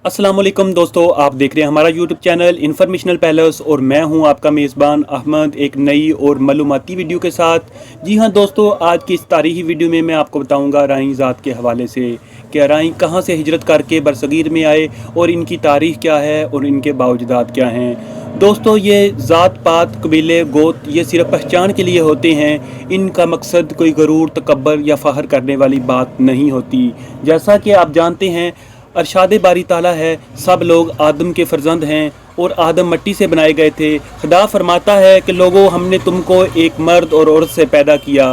अस्सलाम वालेकुम दोस्तों, आप देख रहे हैं हमारा यूट्यूब चैनल इन्फॉर्मेशनल पैलेस और मैं हूं आपका मेज़बान अहमद एक नई और मालूमाती वीडियो के साथ। जी हां दोस्तों, आज की इस तारीखी वीडियो में मैं आपको बताऊंगा राही ज़ात के हवाले से कि राही कहां से हिजरत करके बरसगीर में आए और इनकी तारीख़ क्या है और इनके बावजूदात क्या हैं। दोस्तों, ये ज़ात पात कबीले गोत ये सिर्फ पहचान के लिए होते हैं। इनका मकसद कोई गरूर तकब्बर या फ़ख्र करने वाली बात नहीं होती। जैसा कि आप जानते हैं, अरशाद बारी ताला है, सब लोग आदम के फर्जंद हैं और आदम मिट्टी से बनाए गए थे। खुदा फरमाता है कि लोगों, हमने तुमको एक मर्द और औरत से पैदा किया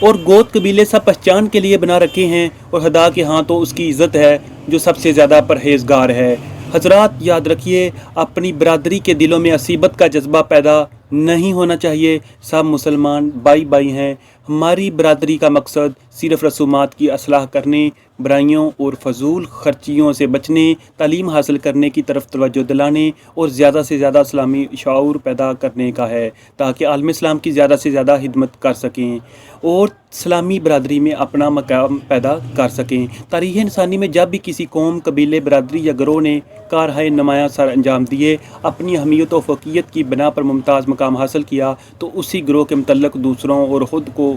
और गोत कबीले सब पहचान के लिए बना रखे हैं और खुदा के हाँ तो उसकी इज़्ज़त है जो सबसे ज़्यादा परहेजगार है। हजरात, याद रखिए, अपनी बरादरी के दिलों में असीबत का जज्बा पैदा नहीं होना चाहिए। सब मुसलमान भाई भाई हैं। हमारी बरादरी का मकसद सिर्फ़ रसूमात की असलाह करने, बुराइयों और फजूल खर्चियों से बचने, तालीम हासिल करने की तरफ तवज्जो दिलाने और ज़्यादा से ज़्यादा इस्लामी शऊर पैदा करने का है, ताकि आलम इस्लाम की ज़्यादा से ज़्यादा खिदमत कर सकें और इस्लामी बरादरी में अपना मकाम पैदा कर सकें। तारीख़ इंसानी में जब भी किसी कौम, कबीले, बरादरी या गरोह ने कारहाय नुमायाँ सर अंजाम दिए, अपनी अहमियत और फ़ौक़ियत की बिना पर मुमताज़ मकाम हासिल किया, तो उसी ग्रोह के मुतल्लिक़ दूसरों और ख़ुद को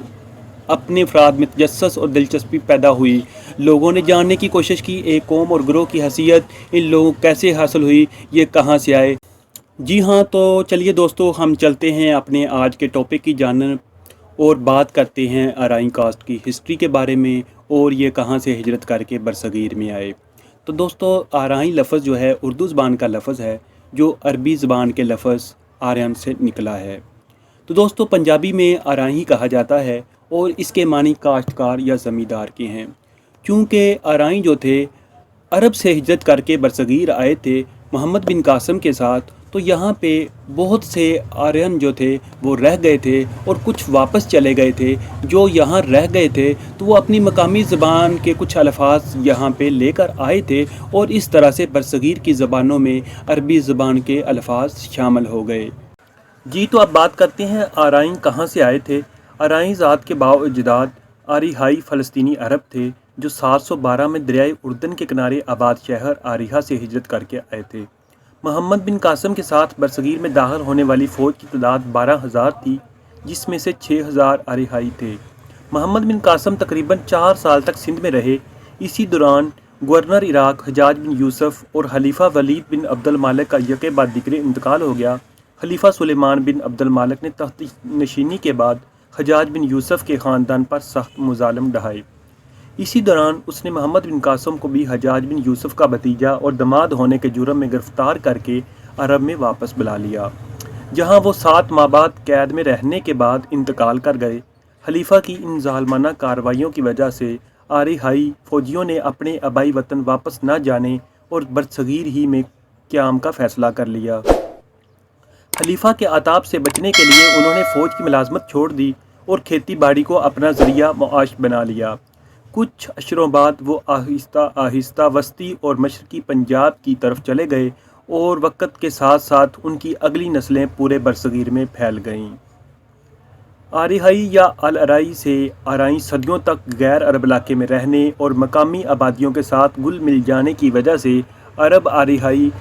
अपने अफराद में तजस्सुस और दिलचस्पी पैदा हुई। लोगों ने जानने की कोशिश की, एक कौम और ग्रोह की हैसियत इन लोगों को कैसे हासिल हुई, ये कहाँ से आए। जी हाँ, तो चलिए दोस्तों, हम चलते हैं अपने आज के टॉपिक की जानब और बात करते हैं अराई कास्ट की हिस्ट्री के बारे में और ये कहाँ से हिजरत करके बरसगीर में आए। तो दोस्तों, आराई लफ्ज़ जो है उर्दू ज़बान का लफ्ज़ है जो अरबी ज़बान के लफ्ज़ आर्यन से निकला है। तो दोस्तों, पंजाबी में आराई कहा जाता है और इसके मानी काश्तकार या ज़मींदार के हैं। चूँकि आराई जो थे अरब से हिजरत करके बरसगीर आए थे मोहम्मद बिन कासम के साथ, तो यहाँ पे बहुत से आर्यन जो थे वो रह गए थे और कुछ वापस चले गए थे। जो यहाँ रह गए थे तो वो अपनी मकामी ज़बान के कुछ अल्फाज यहाँ पे लेकर आए थे और इस तरह से बरसगीर की ज़बानों में अरबी ज़बान के अल्फाज शामिल हो गए। जी, तो अब बात करते हैं आराई कहाँ से आए थे। आराई ज़ात के बाव-ए-अजदाद आरिहाई फ़लस्तीनी अरब थे जो 712 में दरियाए उर्दन के किनारे आबाद शहर आरिहा से हिजरत करके आए थे। मोहम्मद बिन कासम के साथ बरसगीर में दाखिल होने वाली फ़ौज की तादाद 12,000 थी, जिसमें से 6,000 आरिहाई थे। मोहम्मद बिन कासम तकरीबन 4 साल तक सिंध में रहे। इसी दौरान गवर्नर इराक़ हजाज बिन यूसुफ़ और खलीफा वलीद बिन अब्दुल मालिक का यके बाद दिक्रे इंतकाल हो गया। खलीफा सुलेमान बिन अब्दुल मालिक ने तख्त नशीनी के बाद हजाज बिन यूसुफ़ के ख़ानदान पर सख्त मुज़ालिम ढहाए। इसी दौरान उसने मोहम्मद बिन कासम को भी हजाज बिन यूसुफ़ का भतीजा और दामाद होने के जुर्म में गिरफ़्तार करके अरब में वापस बुला लिया, जहां वो 7 माह बाद कैद में रहने के बाद इंतकाल कर गए। खलीफा की इन ज़ालिमाना कार्रवाइयों की वजह से आरिहाई फ़ौजियों ने अपने आबाई वतन वापस न जाने और बरसगीर ही में क़याम का फ़ैसला कर लिया। खलीफा के आताब से बचने के लिए उन्होंने फ़ौज की मुलाजमत छोड़ दी और खेती बाड़ी को अपना ज़रिया मुआश बना लिया। कुछ अशरों बाद वो आहिस्ता आहिस्ता वस्ती और मशरकी पंजाब की तरफ चले गए और वक़्त के साथ साथ उनकी अगली नस्लें पूरे बरसगीर में फैल गईं। आरिहाई या अल अराई से आराई सदियों तक गैर अरब इलाके में रहने और मकामी आबादियों के साथ घुल मिल जाने की वजह से अरब आरिहाई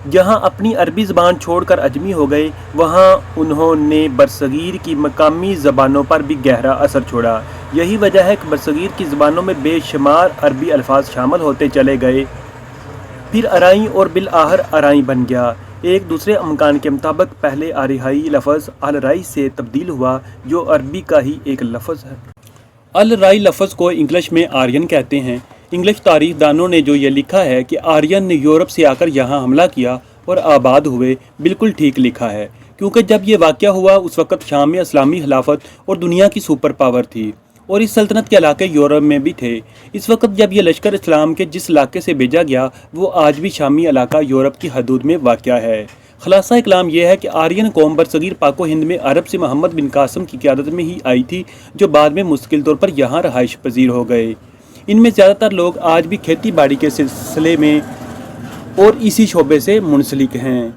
जहाँ अपनी अरबी ज़बान छोड़कर अजमी हो गए, वहाँ उन्होंने बरसगीर की मकामी ज़बानों पर भी गहरा असर छोड़ा। यही वजह है कि बरसगीर की ज़बानों में बेशुमार अरबी अल्फाज शामिल होते चले गए। फिर अराई और बिलआखिर अराई बन गया। एक दूसरे अमकान के मुताबिक पहले आरिहाई लफ्ज़ अल राई से तब्दील हुआ, जो अरबी का ही एक लफ्ज़ है। अल राई लफ्ज़ को इंग्लिश में आर्यन कहते हैं। इंग्लिश तारीख दानों ने जो ये लिखा है कि आर्यन ने यूरोप से आकर यहाँ हमला किया और आबाद हुए, बिल्कुल ठीक लिखा है, क्योंकि जब ये वाक़या हुआ उस वक़्त शाम में इस्लामी खिलाफत और दुनिया की सुपर पावर थी और इस सल्तनत के इलाके यूरोप में भी थे। इस वक्त जब ये लश्कर इस्लाम के जिस इलाके से भेजा गया वो आज भी शामी इलाका यूरोप की हदूद में वाक़या है। खलासा कलाम यह है कि आर्यन कौम बरसगीर पाको हिंद में अरब से मोहम्मद बिन कासम की क़यादत में ही आई थी, जो बाद में मुश्किल तौर पर यहाँ रहाइश पजीर हो गए। इनमें ज़्यादातर लोग आज भी खेती बाड़ी के सिलसिले में और इसी शोबे से मुंसलिक हैं।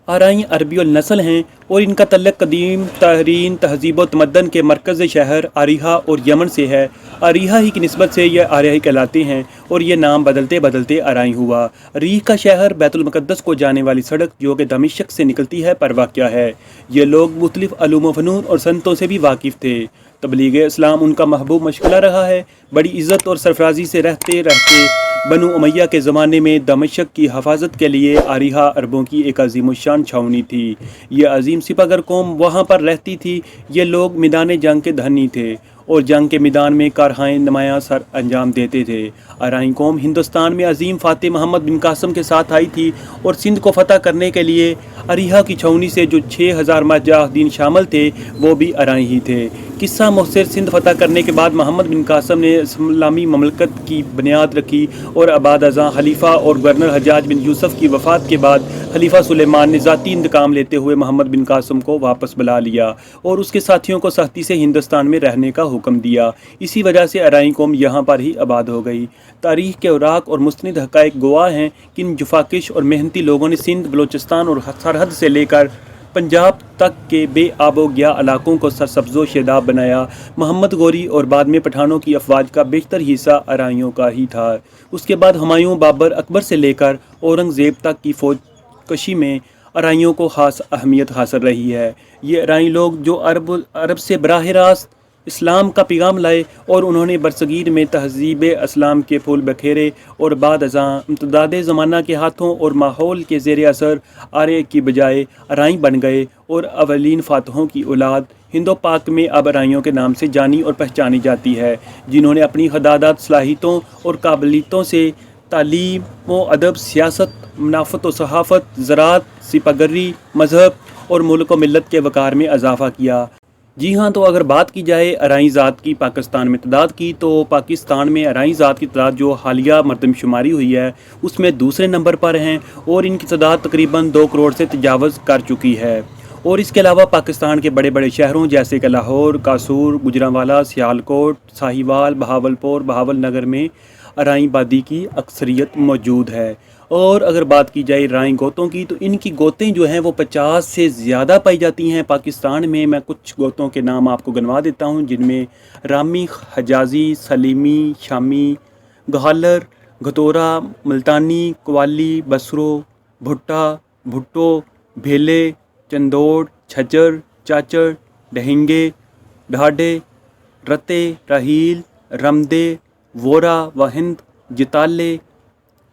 आराई अरबी और नस्ल हैं और इनका तल्लक कदीम तरीन तहजीब व तमद्दन के मरकज़ शहर अरीहा और यमन से है। अरीहा ही की निस्बत से यह आरियाही कहलाते हैं और ये नाम बदलते बदलते अराई हुआ। रीह का शहर बैतुल मुक़द्दस को जाने वाली सड़क जो कि दमिश्क से निकलती है पर वाक़या है। ये लोग मुख्तलिफ़ अलूम व फ़नून और सनतों से भी वाकिफ़ थे। तबलीग इस्लाम उनका महबूब मशग़ला रहा है। बड़ी इज़्ज़त और सरफराजी से रहते रहते बनु उमैया के ज़माने में दमिश्क की हफाजत के लिए अरीहा अरबों की एक अजीम शान छावनी थी। ये अजीम सिपागर कौम वहाँ पर रहती थी। ये लोग मैदान जंग के धनी थे और जंग के मैदान में कारहाएँ नुमायाँ सर अंजाम देते थे। अराई कौम हिंदुस्तान में अजीम फ़ातिह मोहम्मद बिन कासम के साथ आई थी और सिंध को फ़तह करने के लिए अरीहा की छावनी से जो 6000 मुजाहिदीन शामिल थे वो भी अराई ही थे। किस्सा मुख्तसर सिंध फ़तह करने के बाद मोहम्मद बिन कासम ने इस्लामी ममलकत की बुनियाद रखी और अबाद अज़ां खलीफा और गवर्नर हज्जाज बिन यूसुफ की वफ़ात के बाद खलीफा सुलेमान ने ज़ाती इंतकाम लेते हुए मोहम्मद बिन कासम को वापस बुला लिया और उसके साथियों को सख्ती से हिंदुस्तान में रहने का हुक्म दिया। इसी वजह से अराई कौम यहाँ पर ही आबाद हो गई। तारीख़ के औराक और मुस्तनिद हक़ाइक़ गवाह हैं कि इन जुफाकिश और मेहनती लोगों ने सिंध, बलोचिस्तान और सरहद से लेकर पंजाब तक के बेआबोगिया इलाकों को सरसब्ज़ो शेदाब बनाया। मोहम्मद गौरी और बाद में पठानों की अफवाज का बेशतर हिस्सा अराइयों का ही था। उसके बाद हुमायूं, बाबर, अकबर से लेकर औरंगज़ेब तक की फ़ौज कशी में अराइयों को ख़ास अहमियत हासिल रही है। ये अराई लोग जो अरब से बराह रास्त इस्लाम का पैगाम लाए और उन्होंने बरसगीर में तहज़ीब इस्लाम के फूल बखेरे और बाद अज़ां इम्तदाद ज़माना के हाथों और माहौल के ज़ेर असर आर्य की बजाय अराई बन गए और अवलीन फ़ातहों की औलाद हिंदो पाक में अब अराइयों के नाम से जानी और पहचानी जाती है, जिन्होंने अपनी खदादात, सलाहियतों और काबिलियतों से तालीम व अदब, सियासत, मुनाफ़त व सहाफ़त, ज़राअत, सिपागर्री, मज़हब और मुल्क व मिल्लत के वक़ार में इजाफ़ा किया। जी हाँ, तो अगर बात की जाए अराई ज़ात की पाकिस्तान में तादाद की, तो पाकिस्तान में अराई ज़ात की तादाद जो हालिया मरदमशुमारी हुई है उसमें दूसरे नंबर पर हैं और इनकी तादाद तकरीबन 2 करोड़ से तजावज़ कर चुकी है। और इसके अलावा पाकिस्तान के बड़े बड़े शहरों जैसे कि लाहौर, कासूर, गुजरांवाला, सियालकोट, साहिवाल, बहावलपुर, बहावल नगर में अराई बादी की अक्सरियत मौजूद है। और अगर बात की जाए अराई गोतों की, तो इनकी गोतें जो हैं वो 50 से ज़्यादा पाई जाती हैं पाकिस्तान में। मैं कुछ गोतों के नाम आपको गिनवा देता हूँ, जिनमें रामी, हजाजी, सलीमी, शामी, गहालर, गतोरा, मुल्तानी, कवाली, बसरो, भुट्टा, भुट्टो, भेले, चंदोड़, छजर, चाचर, डहिंगे, ढाडे, रते, राहील, रमदे, वोरा, वहिंद, जिताले,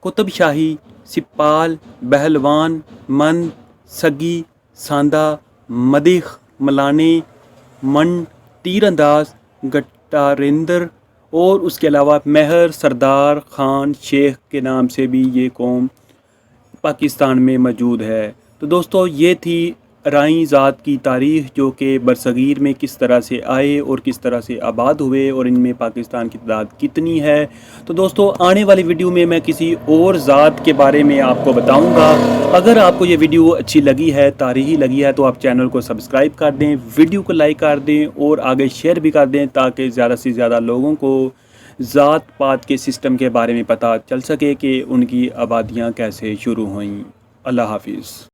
कुतुब शाही, सिपाल, बहलवान, मंद, सगी, सांदा, मदिख, मलाने, मंड, तीरंदाज, गटारिंदर और उसके अलावा महर, सरदार, खान, शेख के नाम से भी ये कौम पाकिस्तान में मौजूद है। तो दोस्तों, ये थी अराई ज़ात की तारीख़ जो कि बरसगीर में किस तरह से आए और किस तरह से आबाद हुए और इनमें पाकिस्तान की तादाद कितनी है। तो दोस्तों, आने वाली वीडियो में मैं किसी और ज़ात के बारे में आपको बताऊंगा। अगर आपको ये वीडियो अच्छी लगी है, तारीख़ी लगी है, तो आप चैनल को सब्सक्राइब कर दें, वीडियो को लाइक कर दें और आगे शेयर भी कर दें, ताकि ज़्यादा से ज़्यादा लोगों को ज़ात पात के सिस्टम के बारे में पता चल सके कि उनकी आबादियाँ कैसे शुरू हुईं। अल्लाह हाफिज़।